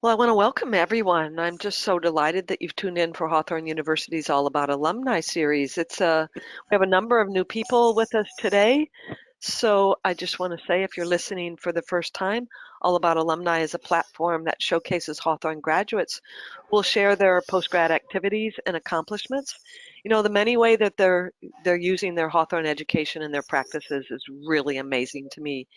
Well, I want to welcome everyone. I'm just so delighted that you've tuned in for Hawthorn University's All About Alumni series. We have a number of new people with us today. So I just want to say, if you're listening for the first time, All About Alumni is a platform that showcases Hawthorn graduates who will share their postgrad activities and accomplishments. You know, the many way that they're using their Hawthorn education and their practices is really amazing to me.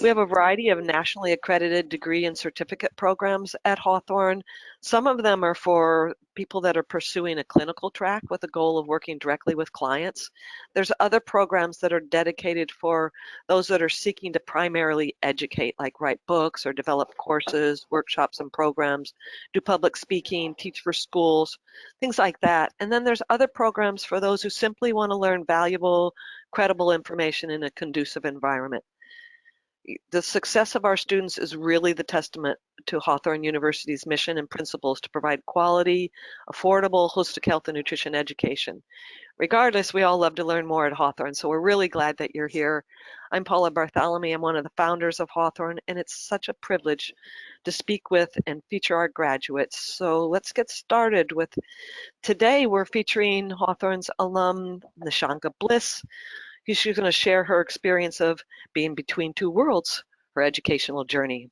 We have a variety of nationally accredited degree and certificate programs at Hawthorn. Some of them are for people that are pursuing a clinical track with the goal of working directly with clients. There's other programs that are dedicated for those that are seeking to primarily educate, like write books or develop courses, workshops, and programs, do public speaking, teach for schools, things like that. And then there's other programs for those who simply want to learn valuable, credible information in a conducive environment. The success of our students is really the testament to Hawthorn University's mission and principles to provide quality, affordable, holistic health and nutrition education. Regardless, we all love to learn more at Hawthorn, so we're really glad that you're here. I'm Paula Bartholomew. I'm one of the founders of Hawthorn, and it's such a privilege to speak with and feature our graduates. So let's get started with today. We're featuring Hawthorn's alum, Nishanga Bliss. She's going to share her experience of being between two worlds, her educational journey.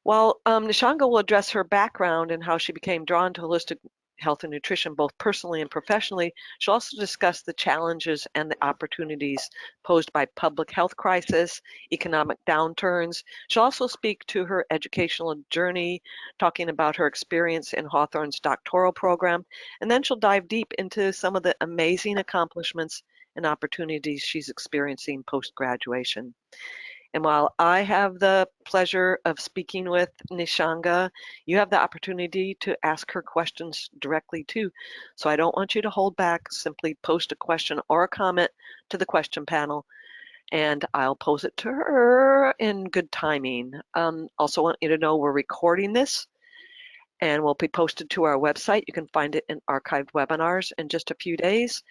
While Nishanga will address her background and how she became drawn to holistic health and nutrition, both personally and professionally, she'll also discuss the challenges and the opportunities posed by public health crisis, economic downturns. She'll also speak to her educational journey, talking about her experience in Hawthorn's doctoral program, and then she'll dive deep into some of the amazing accomplishments and opportunities she's experiencing post-graduation. And while I have the pleasure of speaking with Nishanga, you have the opportunity to ask her questions directly too. So I don't want you to hold back. Simply post a question or a comment to the question panel, and I'll pose it to her in good timing. Also want you to know we're recording this and will be posted to our website. You can find it in archived webinars in just a few days.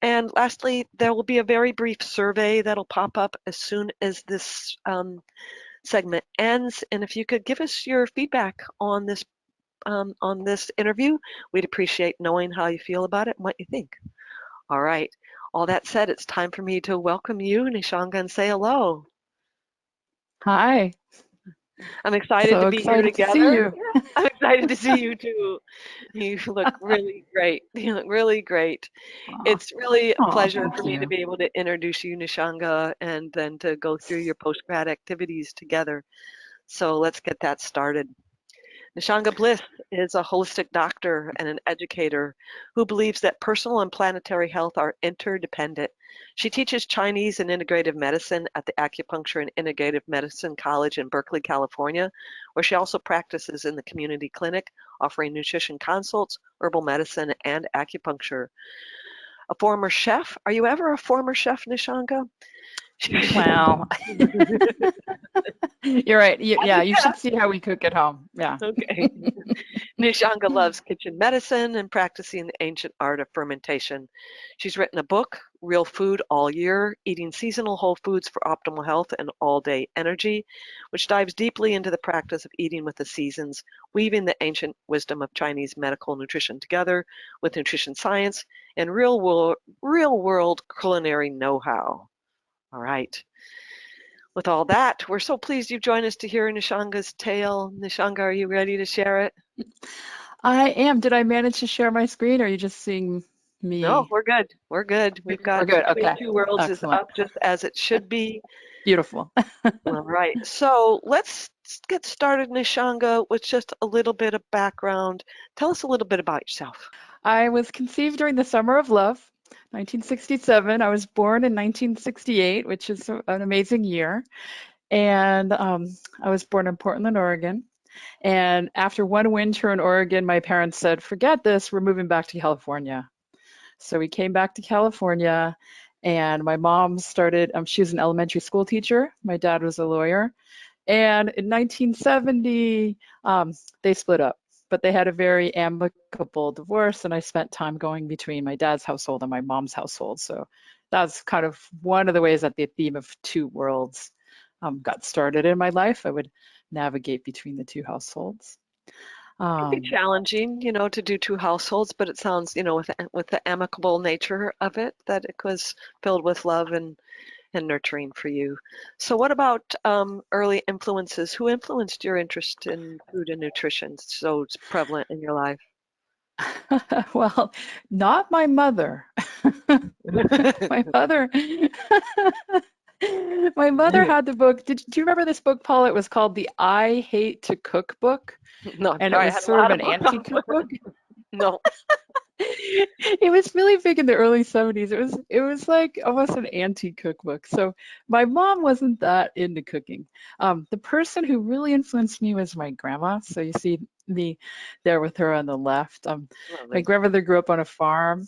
And lastly, there will be a very brief survey that'll pop up as soon as this segment ends. And if you could give us your feedback on this interview, we'd appreciate knowing how you feel about it and what you think. All right. All that said, it's time for me to welcome you, Nishanga, and say hello. Hi, I'm excited to so be here excited to see together. you. Yeah, I'm excited to see you too. You look really great. You look really great. Aw, It's really a aw, pleasure thank for me to you. be able to introduce you, Nishanga, and then to go through your postgrad activities together. So let's get that started. Nishanga Bliss is a holistic doctor and an educator who believes that personal and planetary health are interdependent. She teaches Chinese and integrative medicine at the Acupuncture and Integrative Medicine College in Berkeley, California, where she also practices in the community clinic, offering nutrition consults, herbal medicine, and acupuncture. A former chef. Are you ever a former chef, Nishanga? Wow. You're right. Yeah, you Yeah. should see how we cook at home. Yeah. Okay. Nishanga loves kitchen medicine and practicing the ancient art of fermentation. She's written a book, Real Food All Year, Eating Seasonal Whole Foods for Optimal Health and All-Day Energy, which dives deeply into the practice of eating with the seasons, weaving the ancient wisdom of Chinese medical nutrition together with nutrition science and real-world culinary know-how. All right. With all that, we're so pleased you've joined us to hear Nishanga's tale. Nishanga, are you ready to share it? I am. Did I manage to share my screen, or are you just seeing No, me? we're good. We're good. We've We're got good. Between Okay. Two Worlds is Excellent. up just as it should be. Beautiful. All right. So let's get started, Nishanga, with just a little bit of background. Tell us a little bit about yourself. I was conceived during the summer of love, 1967. I was born in 1968, which is an amazing year. And I was born in Portland, Oregon. And after one winter in Oregon, my parents said, forget this, we're moving back to California. So we came back to California, and my mom started, she was an elementary school teacher. My dad was a lawyer. And in 1970, they split up, but they had a very amicable divorce, and I spent time going between my dad's household and my mom's household. So that's kind of one of the ways that the theme of two worlds got started in my life. I would navigate between the two households. It can be challenging, to do two households, but it sounds, with the amicable nature of it, that it was filled with love and nurturing for you. So what about early influences? Who influenced your interest in food and nutrition so it's prevalent in your life? Well, not my mother. My mother. My mother had the book. Do you remember this book, Paul? It was called the I Hate to Cook book, No, I'm and it sorry, I was had a sort of lot of an books on anti-cookbook. No. It was really big in the early 70s. It was like almost an anti-cookbook. So my mom wasn't that into cooking. The person who really influenced me was my grandma. So you see me there with her on the left. My Lovely. grandmother grew up on a farm,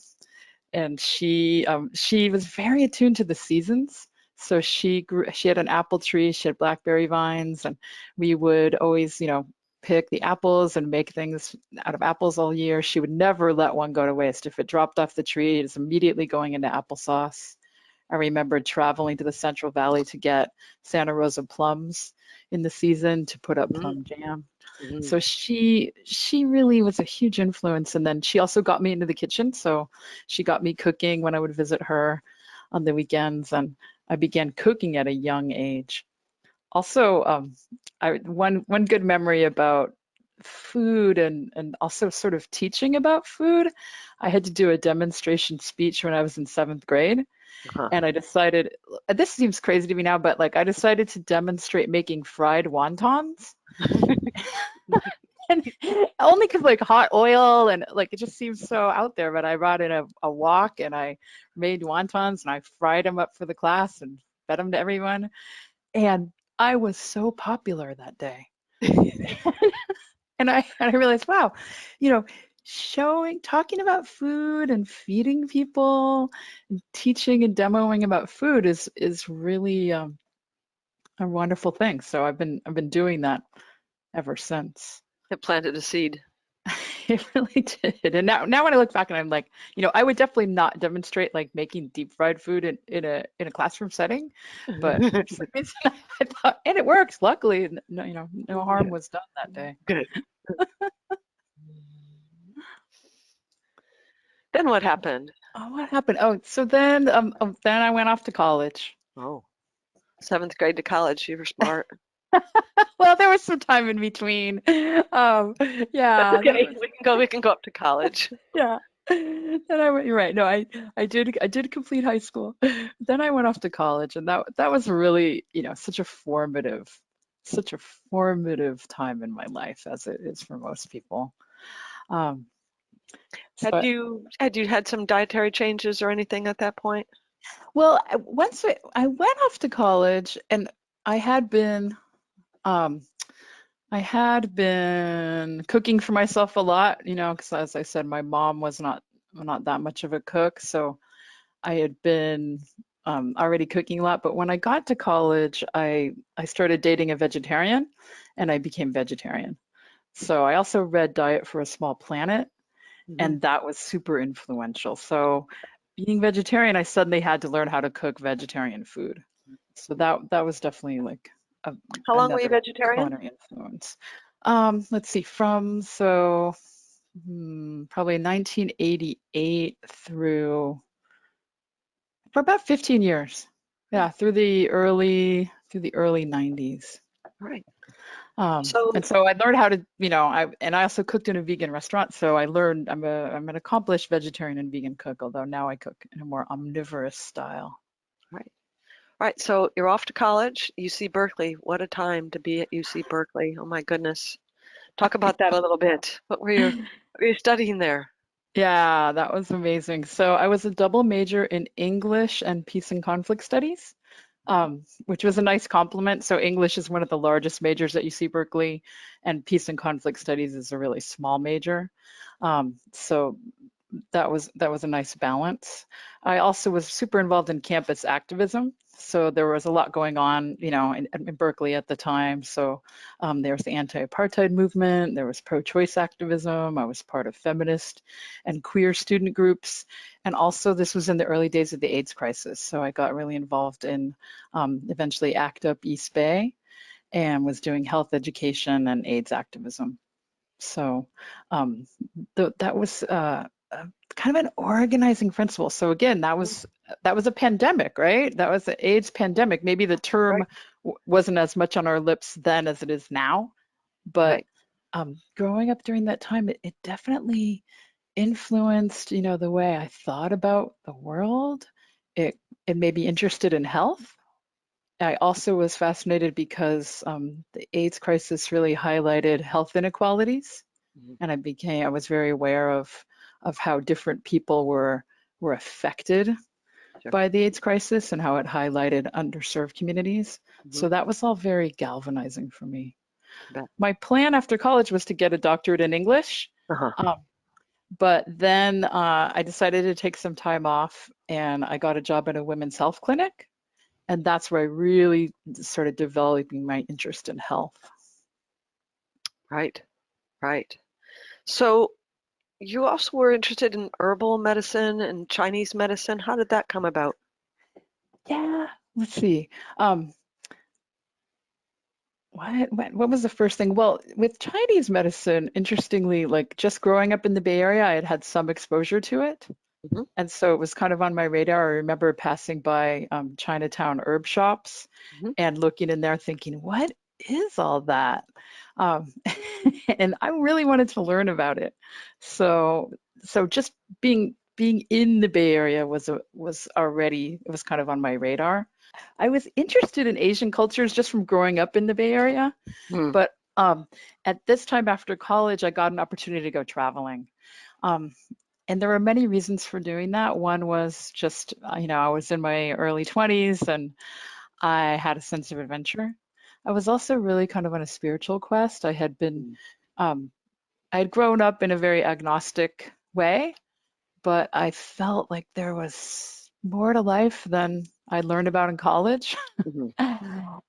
and she was very attuned to the seasons. So she had an apple tree, she had blackberry vines, and we would always, pick the apples and make things out of apples all year. She would never let one go to waste. If it dropped off the tree, it's immediately going into applesauce. I remember traveling to the Central Valley to get Santa Rosa plums in the season to put up Mm, plum jam. mhm. So she really was a huge influence. And then she also got me into the kitchen. So she got me cooking when I would visit her on the weekends, and I began cooking at a young age. Also, one good memory about food and also sort of teaching about food. I had to do a demonstration speech when I was in 7th grade, Uh-huh. and I decided, this seems crazy to me now, but like I decided to demonstrate making fried wontons. And only because like hot oil and like it just seems so out there. But I brought in a wok and I made wontons and I fried them up for the class and fed them to everyone. And I was so popular that day. And I realized, wow, you know, talking about food and feeding people, and teaching and demoing about food is really a wonderful thing. So I've been doing that ever since. It planted a seed. It really did. And now when I look back and I'm like, I would definitely not demonstrate like making deep fried food in a classroom setting, but for some reason I thought, and it works. Luckily, no, no harm was done that day. Good. Then what happened? Oh, what happened? Oh, so then I went off to college. Oh, 7th grade to college. You were smart. Well, there was some time in between. That's Yeah, okay. We can go up to college. yeah. Then you're right. No, I did complete high school. Then I went off to college, and that was really, such a formative time in my life, as it is for most people. Um, Had so you had you had some dietary changes or anything at that point? well, once I went off to college, and I had been um, I had been cooking for myself a lot, because as I said, my mom was not that much of a cook, so I had been already cooking a lot. But when I got to college, I started dating a vegetarian, and I became vegetarian. So I also read Diet for a Small Planet, Hmm. and that was super influential. So being vegetarian, I suddenly had to learn how to cook vegetarian food. So that was definitely like How long were you another vegetarian? culinary influence. Let's see, probably 1988 for about 15 years. Yeah, through the early 90s. Right. And So so I learned how to, I also cooked in a vegan restaurant. So I learned I'm an accomplished vegetarian and vegan cook, although now I cook in a more omnivorous style. right. Right. So you're off to college, UC Berkeley. What a time to be at UC Berkeley. Oh my goodness. Talk about that a little bit. What were you studying there? Yeah, that was amazing. So I was a double major in English and Peace and Conflict Studies, which was a nice compliment. So English is one of the largest majors at UC Berkeley, and Peace and Conflict Studies is a really small major. So that was a nice balance. I also was super involved in campus activism. So there was a lot going on, in Berkeley at the time. So there was the anti-apartheid movement, there was pro-choice activism. I was part of feminist and queer student groups. And also this was in the early days of the AIDS crisis. So I got really involved in eventually ACT UP East Bay. and was doing health education and AIDS activism. So that was kind of an organizing principle. So again, that was a pandemic, right? That was the AIDS pandemic. Maybe the term Right. wasn't as much on our lips then as it is now, but Right. growing up during that time, it definitely influenced, the way I thought about the world. It made me interested in health. I also was fascinated because the AIDS crisis really highlighted health inequalities, Mhm. and I was very aware of how different people were affected Sure. by the AIDS crisis and how it highlighted underserved communities. Mhm. So that was all very galvanizing for me. Bet. My plan after college was to get a doctorate in English, Uh-huh. um, but then I decided to take some time off, and I got a job at a women's health clinic. And that's where I really started developing my interest in health. Right. Right. So you also were interested in herbal medicine and Chinese medicine. How did that come about? Yeah, let's see. Um, what was the first thing? Well, with Chinese medicine, interestingly, like just growing up in the Bay Area, I had had some exposure to it. Mhm. And so it was kind of on my radar. I remember passing by Chinatown herb shops Mhm. and looking in there thinking, what is all that? Um, and I really wanted to learn about it. So just being in the Bay Area was already, it was kind of on my radar. I was interested in Asian cultures just from growing up in the Bay Area, Mm. but at this time after college, I got an opportunity to go traveling. Um, and there were many reasons for doing that. One was just, I was in my early 20s and I had a sense of adventure. I was also really kind of on a spiritual quest. Mm. Um, I had grown up in a very agnostic way, but I felt like there was more to life than I learned about in college. Mhm.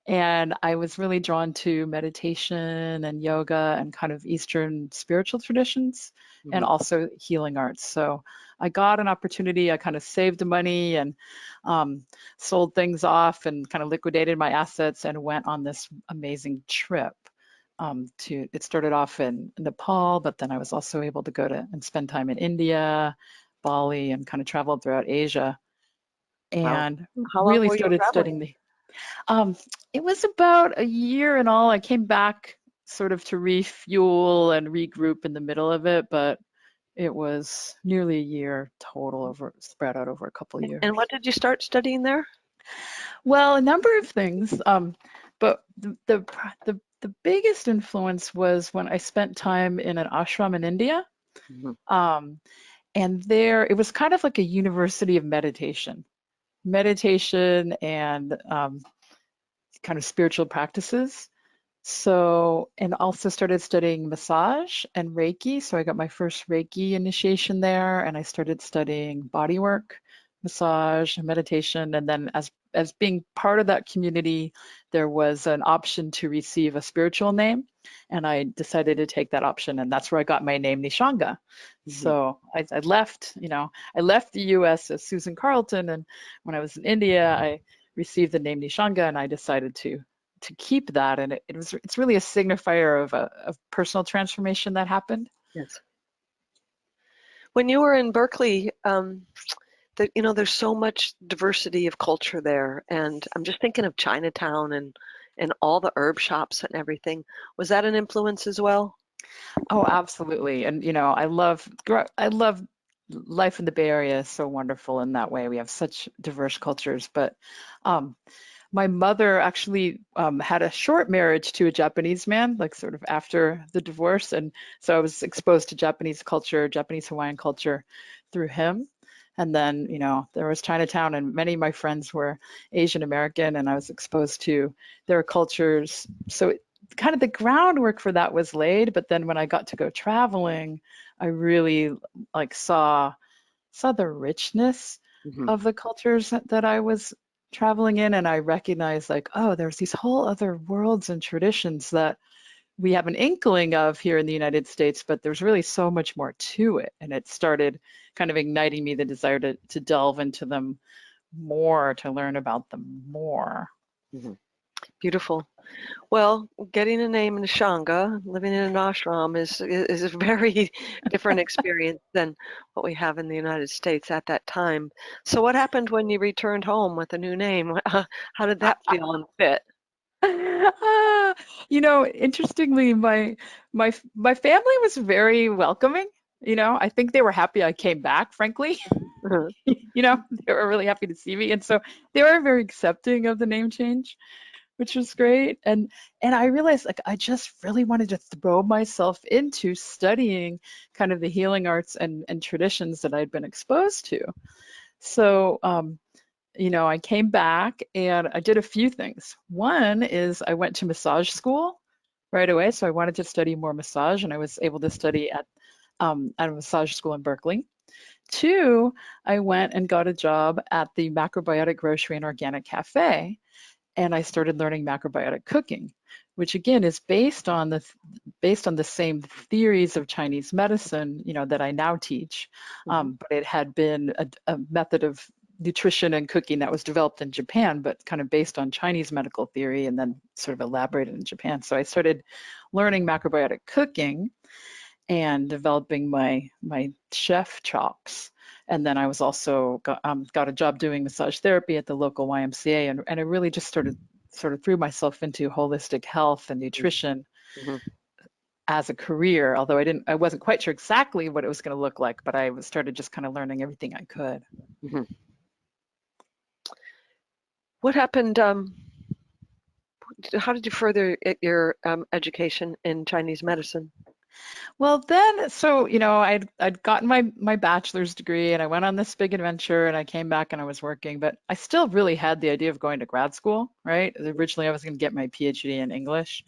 And I was really drawn to meditation and yoga and kind of Eastern spiritual traditions and Mhm. also healing arts. So I got an opportunity. I kind of saved the money and um, sold things off and kind of liquidated my assets and went on this amazing trip. It started off in Nepal, but then I was also able to go to and spend time in India, Bali, and kind of traveled throughout Asia Wow. and How long really were you started traveling? studying um, it was about a year in all. I came back sort of to refuel and regroup in the middle of it, but it was nearly a year total spread out over a couple of And years. what did you start studying there? Well, a number of things, but the biggest influence was when I spent time in an ashram in India. Mhm. Um, and there, it was kind of like a university of meditation and kind of spiritual practices. So, and also started studying massage and Reiki. So I got my first Reiki initiation there, and I started studying body work, massage, and meditation. And then as being part of that community, there was an option to receive a spiritual name, and I decided to take that option, and that's where I got my name Nishanga. Mhm. So I left, I left the U.S. as Susan Carlton, and when I was in India, I received the name Nishanga, and I decided to keep that, and it's really a signifier of personal transformation that happened. Yes. When you were in Berkeley, there's so much diversity of culture there, and I'm just thinking of Chinatown and all the herb shops and everything. Was that an influence as well? Oh, absolutely. And I love life in the Bay Area is so wonderful in that way. We have such diverse cultures, but um, my mother actually had a short marriage to a Japanese man, like sort of after the divorce. And so I was exposed to Japanese culture, Japanese Hawaiian culture through him. And then, there was Chinatown, and many of my friends were Asian American, and I was exposed to their cultures. So kind of the groundwork for that was laid. But then when I got to go traveling, I really like saw the richness Hmm. of the cultures that I was traveling in, and I recognized like, oh, there's these whole other worlds and traditions that we have an inkling of here in the United States, but there's really so much more to it. And it started kind of igniting me the desire to delve into them more, to learn about them more. Hmm. Beautiful. Well, getting a name Nishanga, living in an ashram is a very different experience than what we have in the United States at that time. So what happened when you returned home with a new name? How did that feel and fit? Ah, interestingly, my family was very welcoming. I think they were happy I came back, frankly. Mhm, They were really happy to see me. And so they were very accepting of the name change, which was great. And I realized like I just really wanted to throw myself into studying kind of the healing arts and traditions that I'd been exposed to. So I came back and I did a few things. One is I went to massage school right away. So I wanted to study more massage, and I was able to study at a massage school in Berkeley. Two, I went and got a job at the Macrobiotic Grocery and Organic Cafe, and I started learning macrobiotic cooking, which again is based on the same theories of Chinese medicine, that I now teach. mhm, But it had been a method of nutrition and cooking that was developed in Japan, but kind of based on Chinese medical theory and then sort of elaborated in Japan. So I started learning macrobiotic cooking and developing my chef chops. And then I was also got a job doing massage therapy at the local YMCA, and I really just sort of threw myself into holistic health and nutrition mhm, as a career. Although I wasn't quite sure exactly what it was going to look like, but I started just kind of learning everything I could. mhm. What happened? How did you further your education in Chinese medicine? Well, then, so I'd gotten my bachelor's degree, and I went on this big adventure, and I came back and I was working, but I still really had the idea of going to grad school, right? Originally, I was going to get my PhD in English,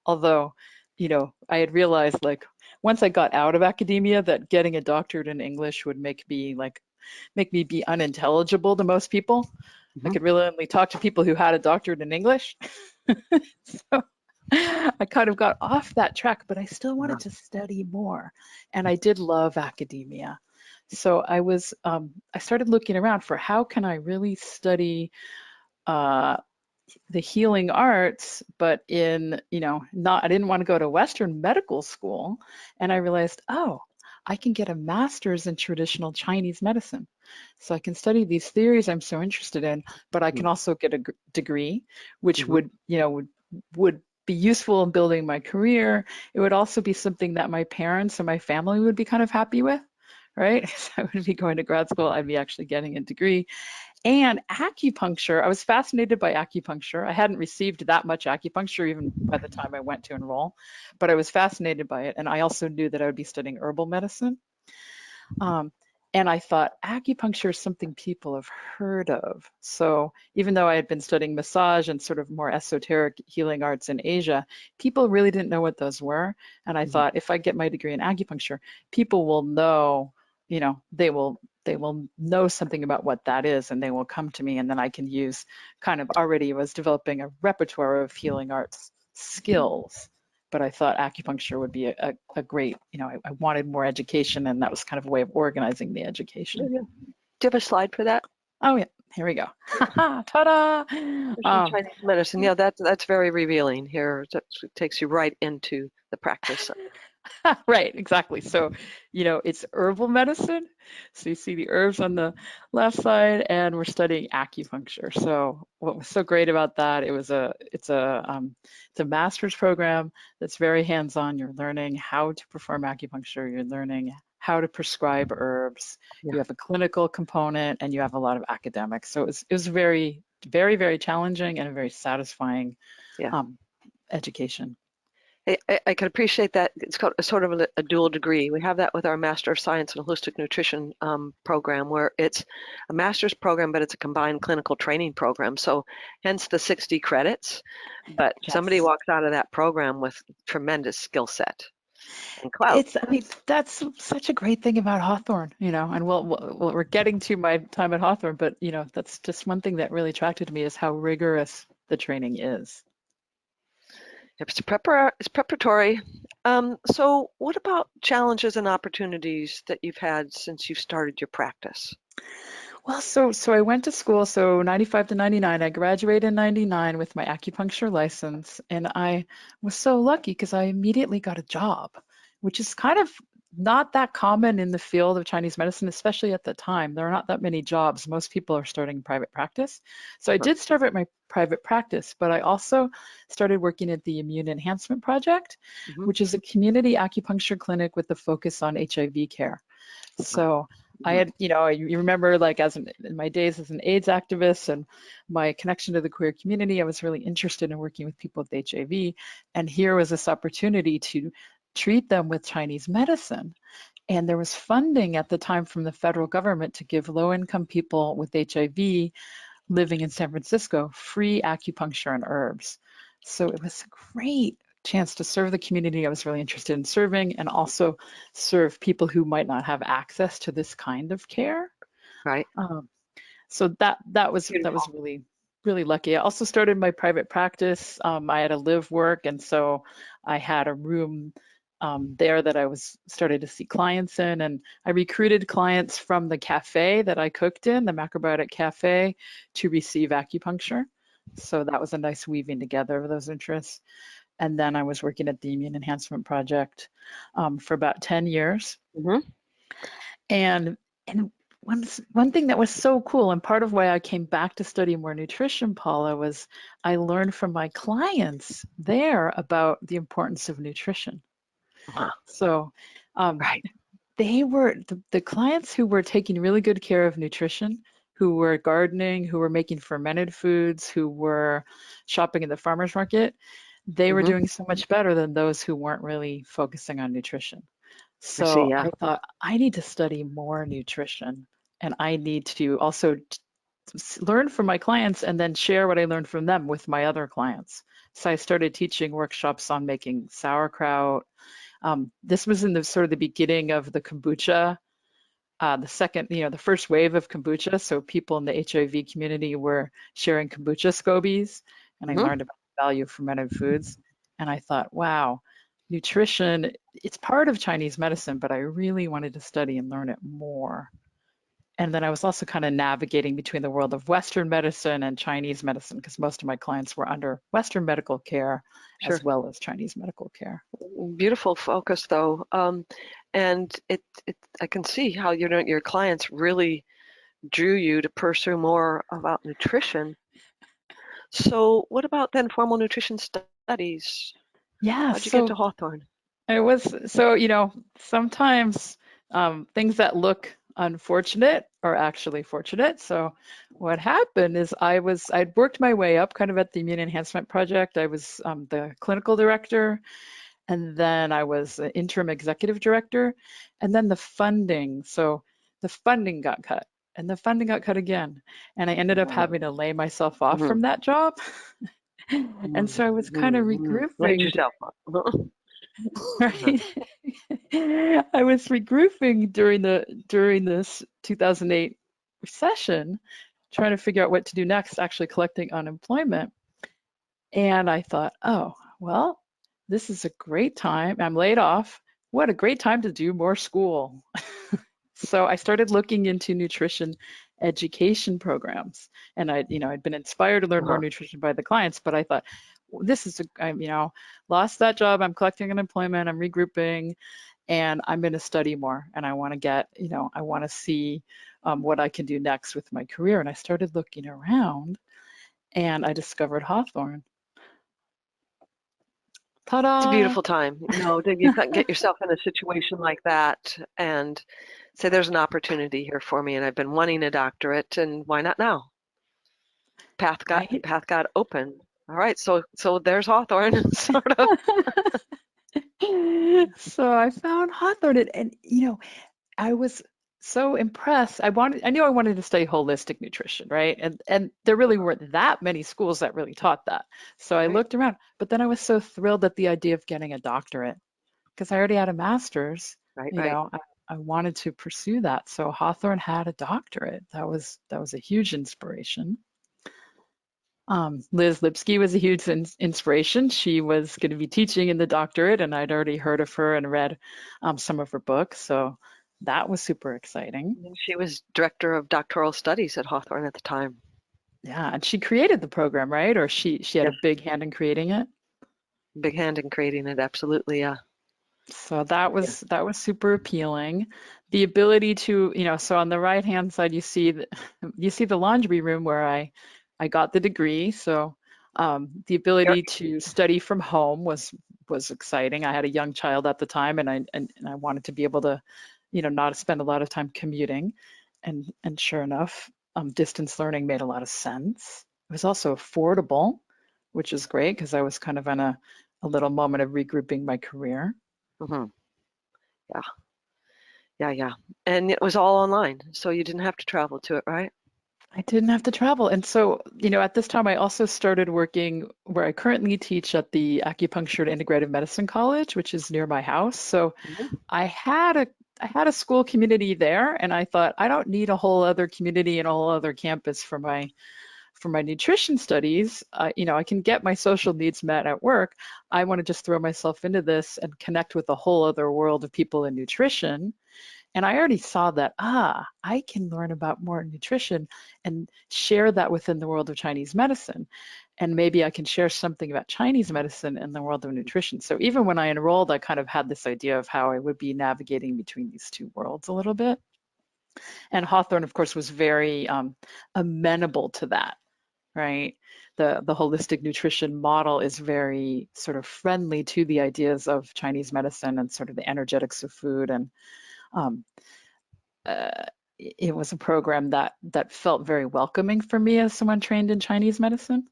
although, I had realized like once I got out of academia that getting a doctorate in English would make me be unintelligible to most people. I Mhm, could really only talk to people who had a doctorate in English. So I kind of got off that track, but I still uh-huh, wanted to study more. And I did love academia. So I started looking around for how can I really study uh, the healing arts, but I didn't want to go to Western medical school. And I realized, oh, I can get a master's in traditional Chinese medicine. So I can study these theories I'm so interested in, but I mhm, can also get a degree, which mhm, would be useful in building my career. It would also be something that my parents and my family would be kind of happy with, right? So I would be going to grad school, I'd be actually getting a degree. And acupuncture, I was fascinated by acupuncture. I hadn't received that much acupuncture even by the time I went to enroll, but I was fascinated by it. And I also knew that I would be studying herbal medicine. Um, and I thought acupuncture is something people have heard of. So even though I had been studying massage and sort of more esoteric healing arts in Asia, people really didn't know what those were. And I mhm. thought if I get my degree in acupuncture, people will know, they will know something about what that is, and they will come to me, and then I can use kind of already was developing a repertoire of healing arts skills. But I thought acupuncture would be a great, I wanted more education, and that was kind of a way of organizing the Yeah, education. yeah. Do you have a slide for that? Oh yeah, here we go. Ta-da! Traditional Chinese medicine. Yeah, that's very revealing here. That takes you right into the practice. Right, exactly. So, it's herbal medicine. So you see the herbs on the left side, and we're studying acupuncture. So what was so great about that, it's a master's program that's very hands-on. You're learning how to perform acupuncture. You're learning how to prescribe herbs. Yeah, You have a clinical component, and you have a lot of academics. So it was very, very, very challenging and a very satisfying yeah. um, education. I can appreciate that. It's called a sort of a dual degree. We have that with our Master of Science in Holistic Nutrition program, where it's a master's program, but it's a combined clinical training program. So hence the 60 credits. But somebody Yes. walks out of that program with tremendous skill set and clout. I mean, that's such a great thing about Hawthorn, and we're getting to my time at Hawthorn, but that's just one thing that really attracted me is how rigorous the training is. It's preparatory. So what about challenges and opportunities that you've had since you've started your practice? Well, so I went to school, so 95 to 99. I graduated in 99 with my acupuncture license, and I was so lucky because I immediately got a job, which is kind of not that common in the field of Chinese medicine, especially at the time. There are not that many jobs. Most people are starting private practice. So I Uh-huh. did start at my private practice, but I also started working at the Immune Enhancement Project, Mhm. which is a community acupuncture clinic with a focus on HIV care. Wow. So I Mhm. had, you remember like in my days as an AIDS activist and my connection to the queer community, I was really interested in working with people with HIV. And here was this opportunity to treat them with Chinese medicine. And there was funding at the time from the federal government to give low-income people with HIV living in San Francisco free acupuncture and herbs. So it was a great chance to serve the community I was really interested in serving and also serve people who might not have access to this kind of care. Right. Um, so that was Beautiful. really lucky. I also started my private practice. I had a live work, and so I had a room there that I was started to see clients in, and I recruited clients from the cafe that I cooked in, the macrobiotic cafe, to receive acupuncture. So that was a nice weaving together of those interests. And then I was working at the Immune Enhancement Project for about 10 years. Mhm. And and one thing that was so cool, and part of why I came back to study more nutrition, Paula, was I learned from my clients there about the importance of nutrition. Uh-huh. So um, Right. they were the clients who were taking really good care of nutrition, who were gardening, who were making fermented foods, who were shopping at the farmers market. They were Mhm. doing so much better than those who weren't really focusing on nutrition. I see. So Yeah. I thought I need to study more nutrition and I need to also learn from my clients and then share what I learned from them with my other clients. So I started teaching workshops on making sauerkraut. This was in the sort of the beginning of the kombucha, the second, the first wave of kombucha. So people in the HIV community were sharing kombucha scobies, and I Mhm. learned about the value of fermented foods. And I thought, wow, nutrition, it's part of Chinese medicine, but I really wanted to study and learn it more. And then I was also kind of navigating between the world of Western medicine and Chinese medicine because most of my clients were under Western medical care as Sure. well as Chinese medical care. Beautiful focus, though. And I can see how your clients really drew you to pursue more about nutrition. So, what about then formal nutrition studies? Yeah, How'd you get to so Hawthorn? it was so, sometimes things that look unfortunate are actually fortunate. So what happened is I'd worked my way up kind of at the Immune Enhancement Project. I was the clinical director, and then I was the interim executive director, and then the funding. So the funding got cut, and the funding got cut again, and I ended up having to lay myself off Mhm. from that job. And Mhm. so I was kind of Mhm. Laid regrouping. yourself up. Right. I was regrouping during this 2008 recession, trying to figure out what to do next, actually collecting unemployment. And I thought, oh, well, this is a great time. I'm laid off. What a great time to do more school. So I started looking into nutrition education programs, and I'd been inspired to learn more Uh-huh. nutrition by the clients, but I thought, this is lost that job. I'm collecting unemployment. I'm regrouping, and I'm going to study more. And I want to I want to see what I can do next with my career. And I started looking around, and I discovered Hawthorn. It's a Ta-da! beautiful time, that you get yourself in a situation like that and say, there's an opportunity here for me, and I've been wanting a doctorate, and why not now? Right? Path got open. All right, so there's Hawthorne, sort of. So I found Hawthorn, and I was so impressed. I knew I wanted to study holistic nutrition, right? And there really weren't that many schools that really taught that. So I Right, looked around, but then I was so thrilled at the idea of getting a doctorate because I already had a master's. right, You right. know, I wanted to pursue that. So Hawthorne had a doctorate. That was a huge inspiration. Liz Lipsky was a huge inspiration. She was going to be teaching in the doctorate, and I'd already heard of her and read some of her books. So That was super exciting. And she was director of doctoral studies at Hawthorn at the time. Yeah, and she created the program, right? Or she had a Yes, big hand in creating it. big hand in creating it. Absolutely, yeah. So Yeah. that was super appealing. The ability to, so on the right hand side you see you see the laundry room where I got the degree. So the You're- ability to study from home was exciting. I had a young child at the time, and I wanted to be able to, not spend a lot of time commuting, and sure enough, distance learning made a lot of sense. It was also affordable, which is great because I was kind of in a little moment of regrouping my career. mhm, Yeah, yeah, yeah. And it was all online, so you didn't have to travel to it, right? I didn't have to travel. And so, at this time, I also started working where I currently teach at the Acupuncture and Integrative Medicine College, which is near my house. So Mhm. I had a I had a school community there, and I thought I don't need a whole other community and a whole other campus for my nutrition studies. I can get my social needs met at work. I want to just throw myself into this and connect with a whole other world of people in nutrition. And I already saw that, I can learn about more nutrition and share that within the world of Chinese medicine. And maybe I can share something about Chinese medicine in the world of nutrition. So even when I enrolled, I kind of had this idea of how I would be navigating between these two worlds a little bit. And Hawthorne, of course, was very amenable to that, right? The holistic nutrition model is very sort of friendly to the ideas of Chinese medicine and sort of the energetics of food. And um, uh, it was a program that felt very welcoming for me as someone trained in Chinese medicine.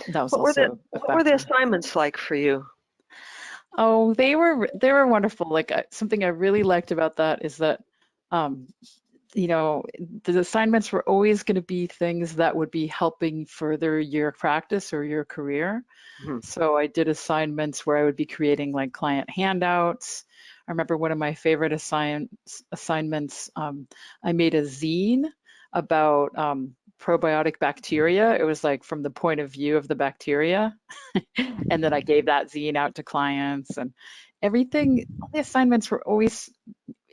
That was also a What were the factor. assignments like for you? Oh, they were wonderful. Like something I really liked about that is that um, you know, the assignments were always going to be things that would be helping further your practice or your career. Mhm. So I did assignments where I would be creating like client handouts. I remember one of my favorite assignments, I made a zine about probiotic bacteria. It was like from the point of view of the bacteria. And then I gave that zine out to clients, and everything, all the assignments were always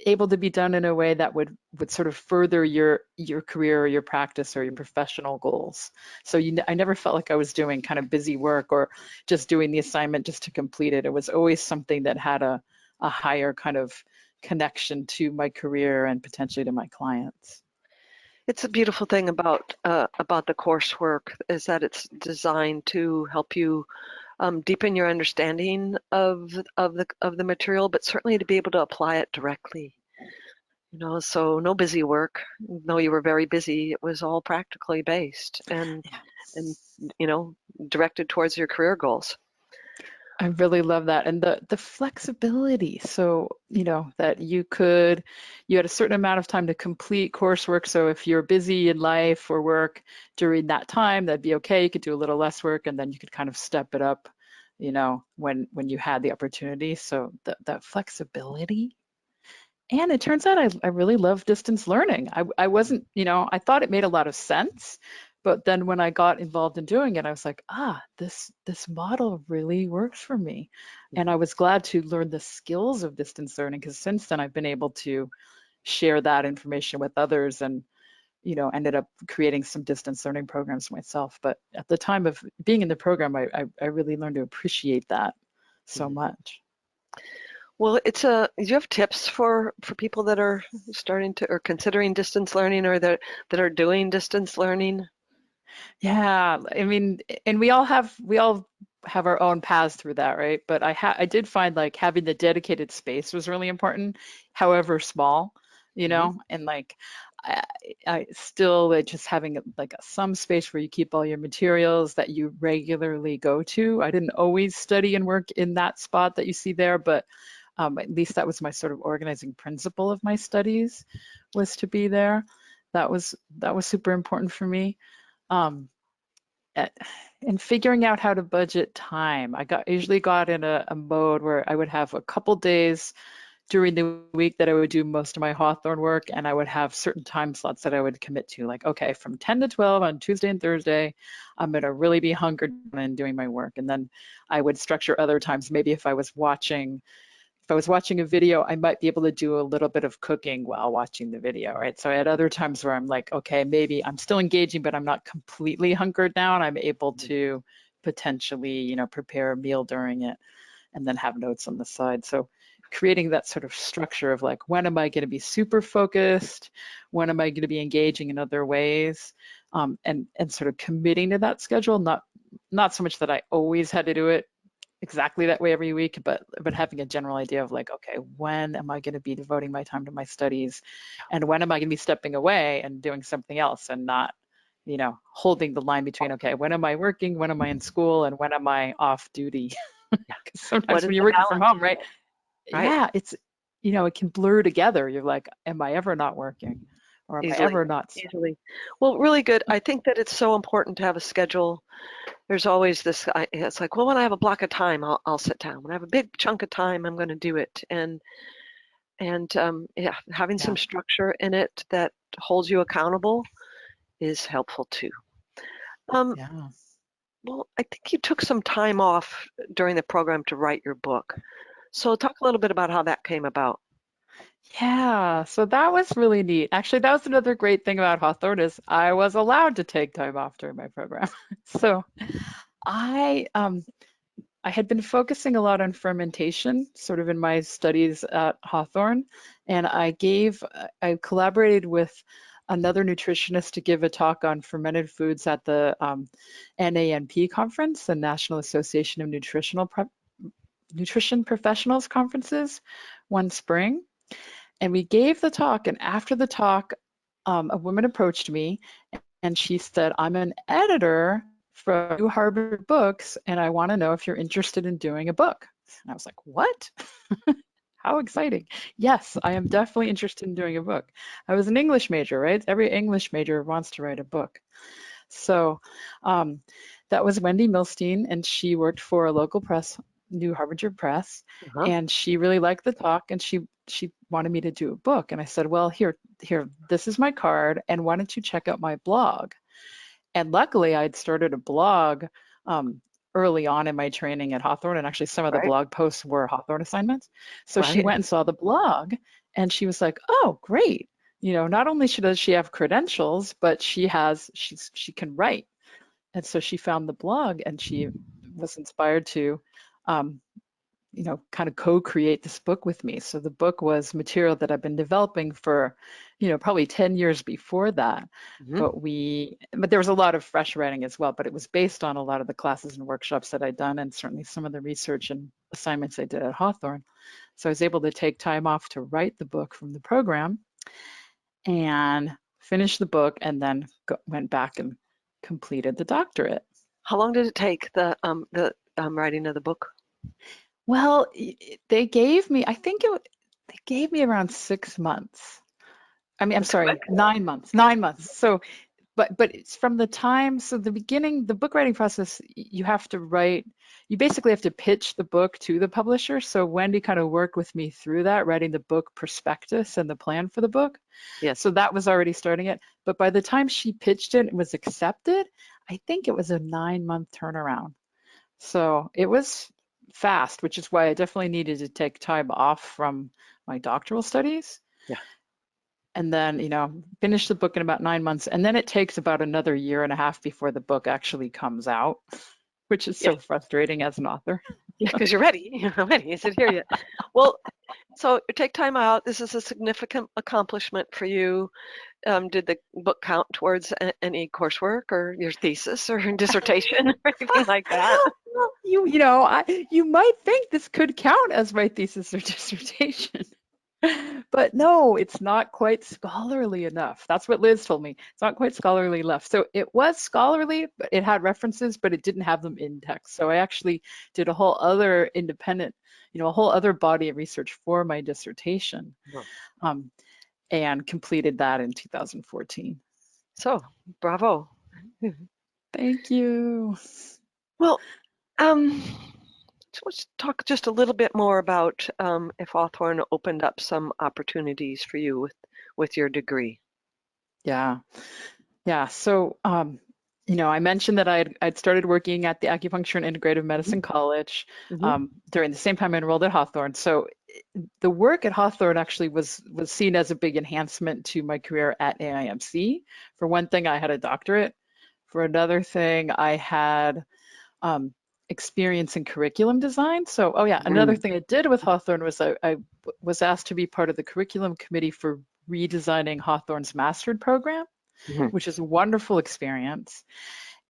able to be done in a way that would sort of further your career or your practice or your professional goals. So I never felt like I was doing kind of busy work or just doing the assignment just to complete it. It was always something that had a higher kind of connection to my career and potentially to my clients. It's a beautiful thing about the coursework is that it's designed to help you deepen your understanding of the material, but certainly to be able to apply it directly. So no busy work. Though you were very busy, it was all practically based and you know directed towards your career goals. I really love that. And the flexibility. So, that you had a certain amount of time to complete coursework. So if you're busy in life or work during that time, that'd be okay. You could do a little less work and then you could kind of step it up, when you had the opportunity. So that flexibility. And it turns out I really love distance learning. I wasn't, I thought it made a lot of sense, but then when I got involved in doing it, I was like, this model really works for me. And I was glad to learn the skills of distance learning because since then I've been able to share that information with others and, ended up creating some distance learning programs myself. But at the time of being in the program, I really learned to appreciate that so Mhm. much. Well, do you have tips for people that are starting to or considering distance learning or that are doing distance learning? Yeah, I mean, and we all have our own paths through that, right? But I did find like having the dedicated space was really important, however small, Hmm. and like I, I still just having like some space where you keep all your materials that you regularly go to. I didn't always study and work in that spot that you see there, but at least that was my sort of organizing principle of my studies was to be there. That was super important for me. Um, at, and figuring out how to budget time. Usually got in a mode where I would have a couple days during the week that I would do most of my Hawthorn work, and I would have certain time slots that I would commit to, like, okay, from 10 to 12 on Tuesday and Thursday, I'm gonna really be hunkered down and doing my work. And then I would structure other times, maybe if I was watching if I was watching a video, I might be able to do a little bit of cooking while watching the video, right? So I had other times where I'm like, okay, maybe I'm still engaging, but I'm not completely hunkered down. I'm able to potentially, you know, prepare a meal during it and then have notes on the side. So creating that sort of structure of like, when am I going to be super focused? When am I going to be engaging in other ways? And sort of committing to that schedule, not so much that I always had to do it exactly that way every week, but having a general idea of like, okay, when am I going to be devoting my time to my studies, and when am I going to be stepping away and doing something else, and not, you know, holding the line between, okay, when am I working, when am I in school, and when am I off duty? Because What sometimes is when you're the working from balance? home, right? Right? Yeah, it's, you know, it can blur together. You're like, am I ever not working, or am I Easily. ever not studying? Easily. Well, really good. I think that it's so important to have a schedule. There's always this, it's like, well, when I have a block of time, I'll sit down. When I have a big chunk of time, I'm going to do it. And yeah, having Yeah, some structure in it that holds you accountable is helpful too. Um, yeah. well, I think you took some time off during the program to write your book. So talk a little bit about how that came about. Yeah, so that was really neat. Actually, that was another great thing about Hawthorn is I was allowed to take time off during my program. So I I had been focusing a lot on fermentation, sort of in my studies at Hawthorn, and I collaborated with another nutritionist to give a talk on fermented foods at the NANP conference, the National Association of Nutrition Professionals conferences, one spring. And we gave the talk, and after the talk, a woman approached me and she said, I'm an editor for New Harvard Books, and I want to know if you're interested in doing a book. And I was like, what? How exciting. Yes, I am definitely interested in doing a book. I was an English major, right? Every English major wants to write a book. So um, that was Wendy Milstein, and she worked for a local press, New Harbinger Press, Uh-huh. and she really liked the talk, and she wanted me to do a book. And I said, well, here, this is my card, and why don't you check out my blog? And luckily, I'd started a blog early on in my training at Hawthorn, and actually some of the Right, blog posts were Hawthorn assignments. So she right. went and saw the blog, and she was like, "Oh, great! You know, not only does she have credentials, but she can write." And so she found the blog, and she was inspired to, um, you know, kind of co-create this book with me. So the book was material that I've been developing for, you know, probably 10 years before that. Hmm. But there was a lot of fresh writing as well, but it was based on a lot of the classes and workshops that I'd done, and certainly some of the research and assignments I did at Hawthorn. So I was able to take time off to write the book from the program and finish the book, and then went back and completed the doctorate. How long did it take the writing of the book? Well, they gave me, I think they gave me around 6 months. I mean, I'm That's quick. sorry, 9 months, 9 months. So, but it's from the time, so the beginning, the book writing process, you have to write, you basically have to pitch the book to the publisher. So Wendy kind of worked with me through that, writing the book prospectus and the plan for the book. Yes. So that was already starting it. But by the time she pitched it and was accepted, I think it was a 9-month turnaround. So it was fast, which is why I definitely needed to take time off from my doctoral studies. Yeah. And then, you know, finish the book in about 9 months. And then it takes about another year and a half before the book actually comes out, which is Yeah. so frustrating as an author. Yeah, because you're ready. You're ready. Is it here yet? Well, so take time out. This is a significant accomplishment for you. Did the book count towards any coursework or your thesis or dissertation or anything like that? Well, you know, you might think this could count as my thesis or dissertation. But no, it's not quite scholarly enough. That's what Liz told me. It's not quite scholarly enough. So it was scholarly, but it had references, but it didn't have them in text. So I actually did a whole other independent, you know, a whole other body of research for my dissertation, No. um, and completed that in 2014. So, bravo. Thank you. Well, so let's talk just a little bit more about if Hawthorn opened up some opportunities for you with your degree. Yeah. Yeah. So, you know, I mentioned that I'd started working at the Acupuncture and Integrative Mhm. Medicine College Mhm. during the same time I enrolled at Hawthorn. So the work at Hawthorn actually was seen as a big enhancement to my career at AIMC. For one thing, I had a doctorate. For another thing, I had experience in curriculum design. So, oh yeah, another thing I did with Hawthorn was I was asked to be part of the curriculum committee for redesigning Hawthorn's mastered program, which is a wonderful experience.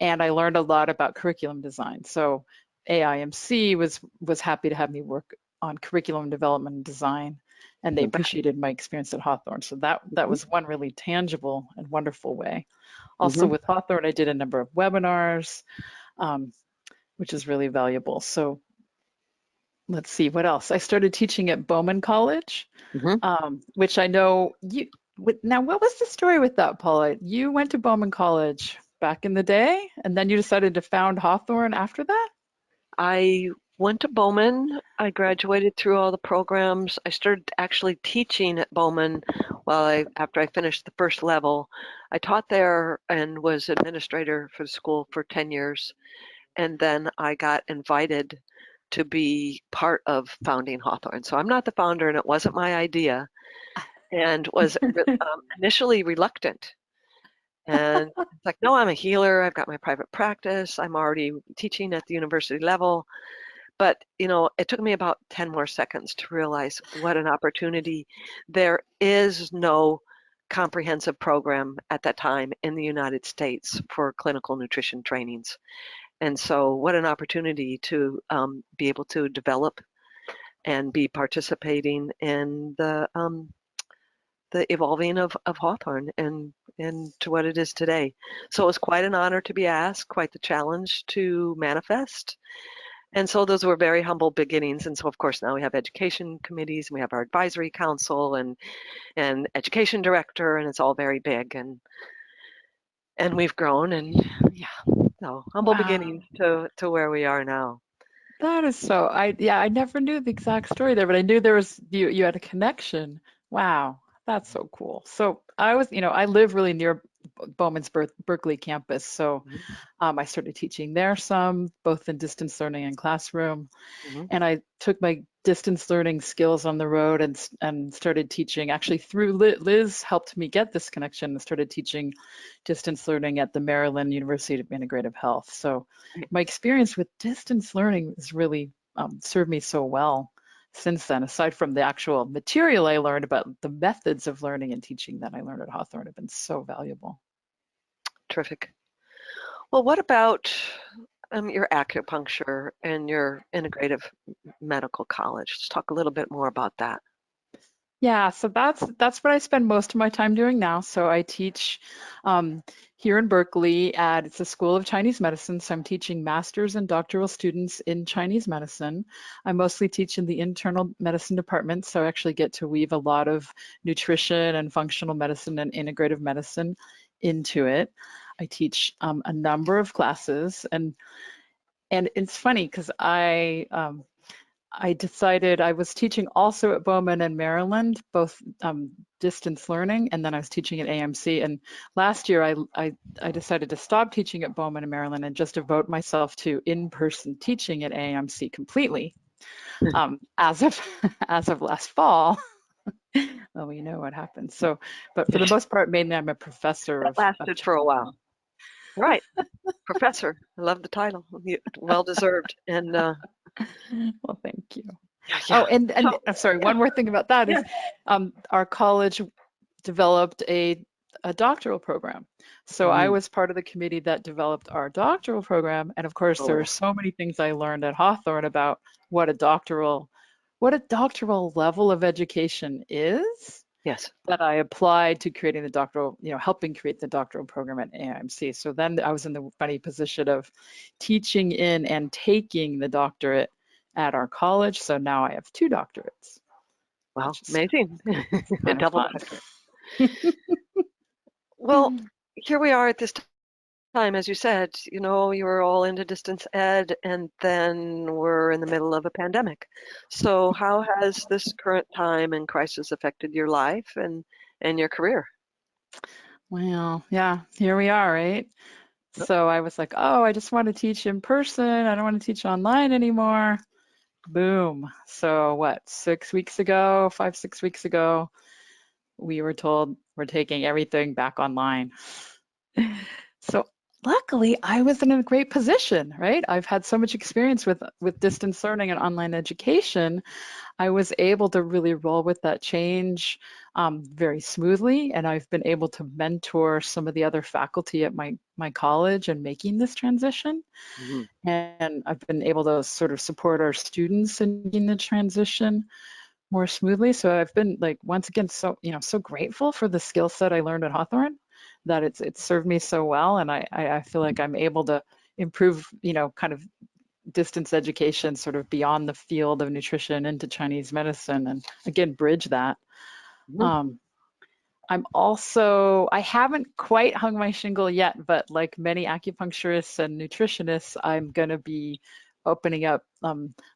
And I learned a lot about curriculum design. So AIMC was happy to have me work on curriculum development and design, and they appreciated my experience at Hawthorn. So that was one really tangible and wonderful way. Also with Hawthorn, I did a number of webinars, which is really valuable. So let's see, what else? I started teaching at Bowman College, which I know you, now what was the story with that, Paula? You went to Bowman College back in the day, and then you decided to found Hawthorn after that? I went to Bowman. I graduated through all the programs. I started actually teaching at Bowman after I finished the first level. I taught there and was administrator for the school for 10 years. And then I got invited to be part of founding Hawthorn. So I'm not the founder, and it wasn't my idea, and was initially reluctant. And it's like, no, I'm a healer. I've got my private practice. I'm already teaching at the university level. But, it took me about 10 more seconds to realize what an opportunity. There is no comprehensive program at that time in the United States for clinical nutrition trainings. And so what an opportunity to be able to develop and be participating in the evolving of Hawthorn and to what it is today. So it was quite an honor to be asked, quite the challenge to manifest. And so those were very humble beginnings. And so, of course, now we have education committees, and we have our advisory council and education director, and it's all very big. And we've grown, and yeah, so humble beginnings to where we are now. That is so, I never knew the exact story there, but I knew there was, you had a connection. Wow, that's so cool. So I live really near Bowman's Berkeley campus. So I started teaching there both in distance learning and classroom. And I took my distance learning skills on the road and started teaching. Actually, through Liz helped me get this connection and started teaching distance learning at the Maryland University of Integrative Health. So my experience with distance learning has really served me so well since then, aside from the actual material I learned, about the methods of learning and teaching that I learned at Hawthorn have been so valuable. Terrific. Well, what about your acupuncture and your integrative medical college? Let's talk a little bit more about that. Yeah, so that's what I spend most of my time doing now. So I teach here in Berkeley it's a School of Chinese Medicine. So I'm teaching master's and doctoral students in Chinese medicine. I mostly teach in the internal medicine department, so I actually get to weave a lot of nutrition and functional medicine and integrative medicine into it. I teach a number of classes, and it's funny because I decided I was teaching also at Bowman and Maryland, both distance learning, and then I was teaching at AMC. And last year, I decided to stop teaching at Bowman and Maryland and just devote myself to in-person teaching at AMC completely. As of last fall, well, we know what happened. So, but for the most part, mainly I'm a professor That of lasted for a while. Right. Professor. I love the title. Well deserved. And well, thank you. yeah. Oh, and I'm sorry, one more thing about that is our college developed a doctoral program. So I was part of the committee that developed our doctoral program. And of course, there are so many things I learned at Hawthorn about what a doctoral level of education is. Yes. That I applied to creating the doctoral, helping create the doctoral program at AIMC. So then I was in the funny position of teaching in and taking the doctorate at our college. So now I have 2 doctorates. Wow, amazing. Kind of Double fun. doctorate. Well, here we are at this time, as you said, you were all into distance ed, and then we're in the middle of a pandemic. So how has this current time and crisis affected your life and your career? Well, yeah, here we are, right? So I was like, oh, I just want to teach in person. I don't want to teach online anymore. boom. So what, 6 weeks ago, 6 weeks ago, we were told we're taking everything back online. So luckily, I was in a great position, right? I've had so much experience with distance learning and online education. I was able to really roll with that change very smoothly, and I've been able to mentor some of the other faculty at my college and making this transition. Mhm. And I've been able to sort of support our students in making the transition more smoothly. So I've been like, once again, so grateful for the skill set I learned at Hawthorn, that it's served me so well. And I feel like I'm able to improve, kind of distance education sort of beyond the field of nutrition into Chinese medicine, and again, bridge that. Mhm. Um, I haven't quite hung my shingle yet, but like many acupuncturists and nutritionists, I'm going to be opening up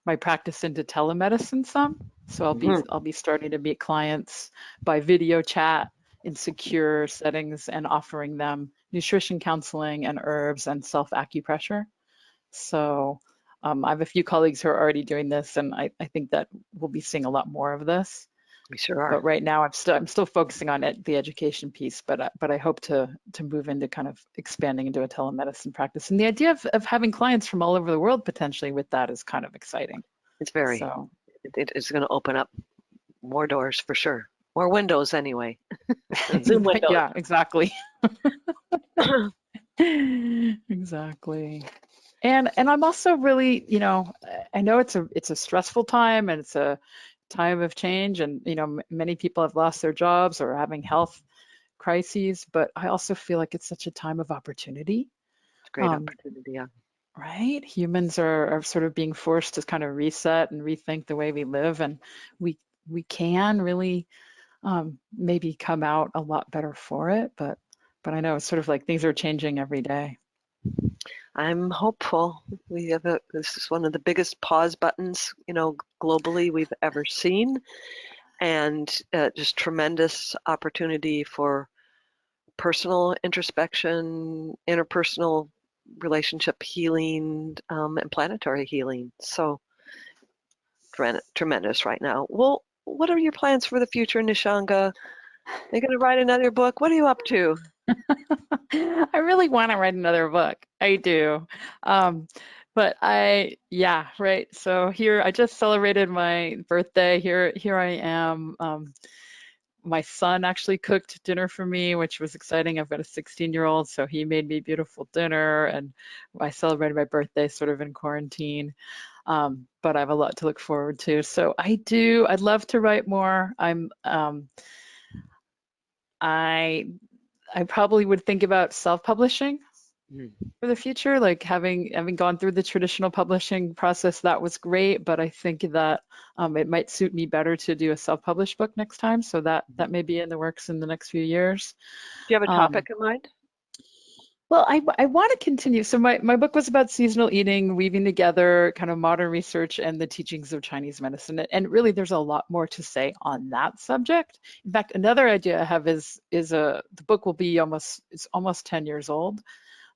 my practice into telemedicine some. So Mhm. I'll be starting to meet clients by video chat in secure settings and offering them nutrition counseling and herbs and self acupressure. So I have a few colleagues who are already doing this, and I think that we'll be seeing a lot more of this. We sure are. But right now, I'm still focusing on the education piece, but I hope to move into kind of expanding into a telemedicine practice. And the idea of having clients from all over the world potentially with that is kind of exciting. It's very, So it is going to open up more doors for sure. More windows anyway. Zoom windows. yeah, exactly. Exactly. And I'm also really, I know it's a stressful time, and it's a time of change, and many people have lost their jobs or are having health crises, but I also feel like it's such a time of opportunity. It's a great Um, opportunity. Yeah. right? Humans are sort of being forced to kind of reset and rethink the way we live, and we we can really maybe come out a lot better for it, but I know it's sort of like things are changing every day. I'm hopeful. This is one of the biggest pause buttons, globally we've ever seen, and just tremendous opportunity for personal introspection, interpersonal relationship healing, and planetary healing. So tremendous right now. Well, what are your plans for the future, Nishanga? Are you going to write another book? What are you up to? I really want to write another book. I do. Um, but yeah, right. So here, I just celebrated my birthday. Here I am. My son actually cooked dinner for me, which was exciting. I've got a 16-year-old, so he made me beautiful dinner, and I celebrated my birthday sort of in quarantine. But I have a lot to look forward to. So I'd love to write more. I I probably would think about self-publishing Mm. for the future, like having gone through the traditional publishing process. That was great, but I think that it might suit me better to do a self-published book next time. So that may be in the works in the next few years. Do you have a Um, topic in mind? well, I want to continue. So my book was about seasonal eating, weaving together kind of modern research and the teachings of Chinese medicine. And really, there's a lot more to say on that subject. In fact, another idea I have is the book will be it's almost 10 years old.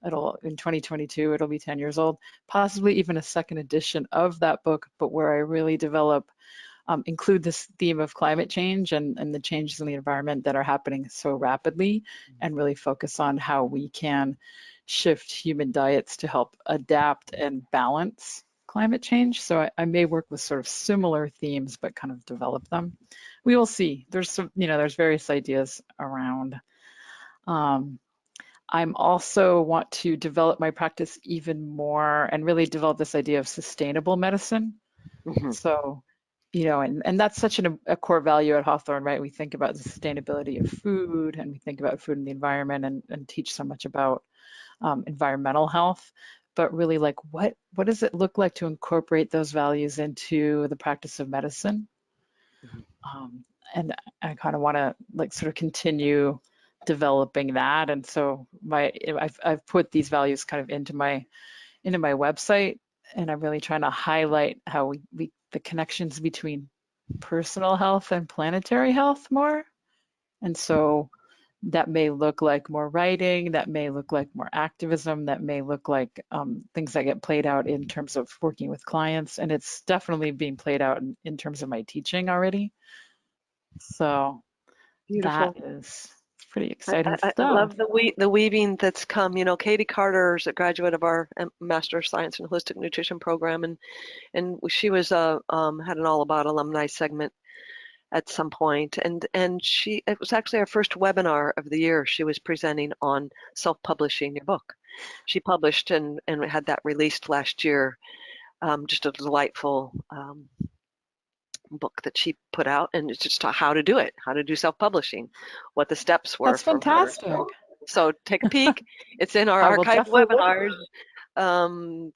It'll in 2022, it'll be 10 years old, possibly even a second edition of that book, but where I really include this theme of climate change and the changes in the environment that are happening so rapidly, and really focus on how we can shift human diets to help adapt and balance climate change. So I may work with sort of similar themes, but kind of develop them. We will see. There's various ideas around. Um, I'm also want to develop my practice even more and really develop this idea of sustainable medicine. Mhm. So, and that's such a core value at Hawthorn, right? We think about the sustainability of food, and we think about food and the environment, and teach so much about environmental health. But really, like, what does it look like to incorporate those values into the practice of medicine? Mhm. Um, and I kind of want to like sort of continue developing that. And so I've put these values kind of into my website, and I'm really trying to highlight how the connections between personal health and planetary health more. And so that may look like more writing, that may look like more activism, that may look like things that get played out in terms of working with clients. And it's definitely being played out in terms of my teaching already. So that Beautiful. is pretty I, exciting I stuff. love the weaving that's come. You know, Katie Carter is a graduate of our Master of Science in Holistic Nutrition program, and she was had an All About Alumni segment at some point, and it was actually our first webinar of the year. She was presenting on self-publishing your book. She published and had that released last year. Just a delightful book that she put out, and it's just how to do it, how to do self-publishing, what the steps were That's for her. fantastic. So take a peek. It's in our I will archived definitely look. webinars,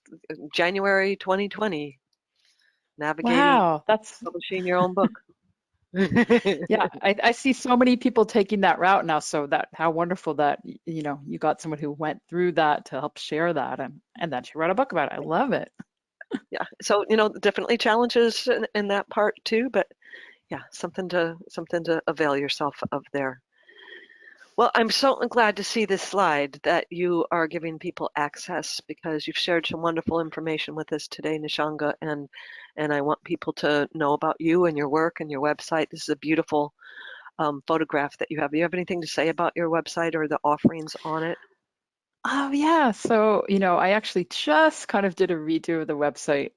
January 2020, navigating Wow, that's publishing your own book. yeah. I see so many people taking that route now. So that how wonderful that you know you got someone who went through that to help share that, and then she wrote a book about it. I love it. Yeah, so you know, definitely challenges in that part too, but yeah, something to avail yourself of there. Well, I'm so glad to see this slide that you are giving people access, because you've shared some wonderful information with us today, Nishanga, and I want people to know about you and your work and your website. This is a beautiful photograph that you have. Do you have anything to say about your website or the offerings on it? Oh yeah, so you know, I actually just kind of did a redo of the website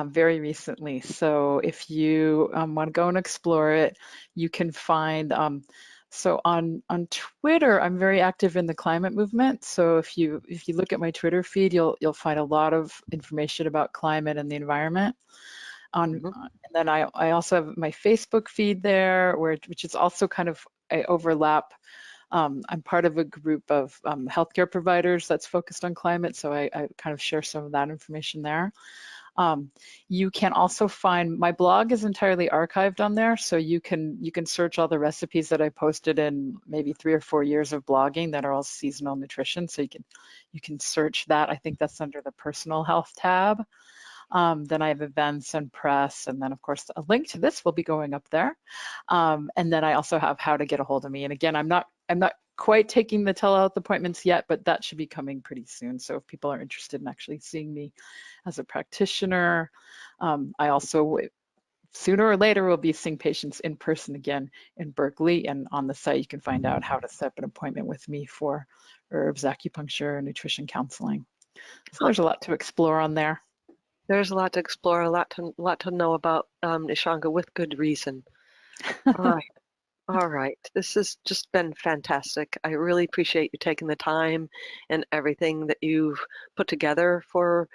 very recently. So if you want to go and explore it, you can find. So on Twitter, I'm very active in the climate movement. So if you look at my Twitter feed, you'll find a lot of information about climate and the environment. Mhm. And then I also have my Facebook feed there, which is also kind of I overlap. I'm part of a group of healthcare providers that's focused on climate, so I kind of share some of that information there. You can also find my blog is entirely archived on there, so you can search all the recipes that I posted in maybe 3 or 4 years of blogging that are all seasonal nutrition. So you can search that. I think that's under the personal health tab. Then I have events and press, and then of course a link to this will be going up there. And then I also have how to get a hold of me. And again, I'm not quite taking the telehealth appointments yet, but that should be coming pretty soon. So if people are interested in actually seeing me as a practitioner, I also sooner or later will be seeing patients in person again in Berkeley. And on the site, you can find out how to set up an appointment with me for herbs, acupuncture, nutrition counseling. So Huh. there's a lot to explore on there. There's a lot to explore, a lot to know about Nishanga, with good reason. All right. All right. This has just been fantastic. I really appreciate you taking the time and everything that you've put together for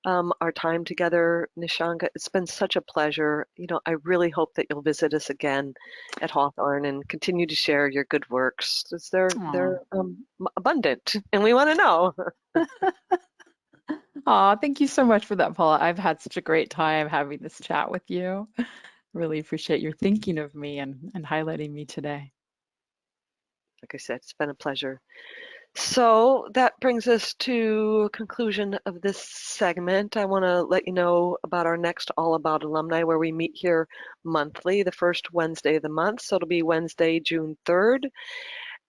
our time together, Nishanga. It's been such a pleasure. You know, I really hope that you'll visit us again at Hawthorn and continue to share your good works. 'Cause they're Aw. abundant, and we want to know. Aw, thank you so much for that, Paula. I've had such a great time having this chat with you. Really appreciate your thinking of me and highlighting me today. Like I said, it's been a pleasure. So that brings us to a conclusion of this segment. I want to let you know about our next All About Alumni, where we meet here monthly, the first Wednesday of the month. So it'll be Wednesday, June 3rd.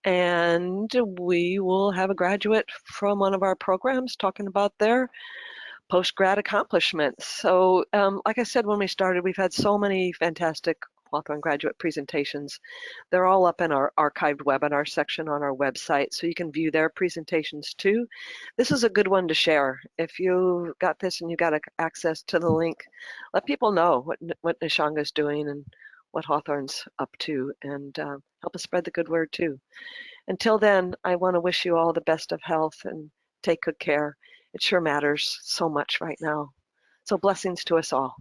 And we will have a graduate from one of our programs talking about their post-grad accomplishments. So like I said when we started, we've had so many fantastic Hawthorn graduate presentations. They're all up in our archived webinar section on our website, so you can view their presentations too. This is a good one to share. If you got this and you got access to the link, let people know what Nishanga's doing and what Hawthorn's up to, and help us spread the good word too. Until then, I want to wish you all the best of health and take good care. It sure matters so much right now. So blessings to us all.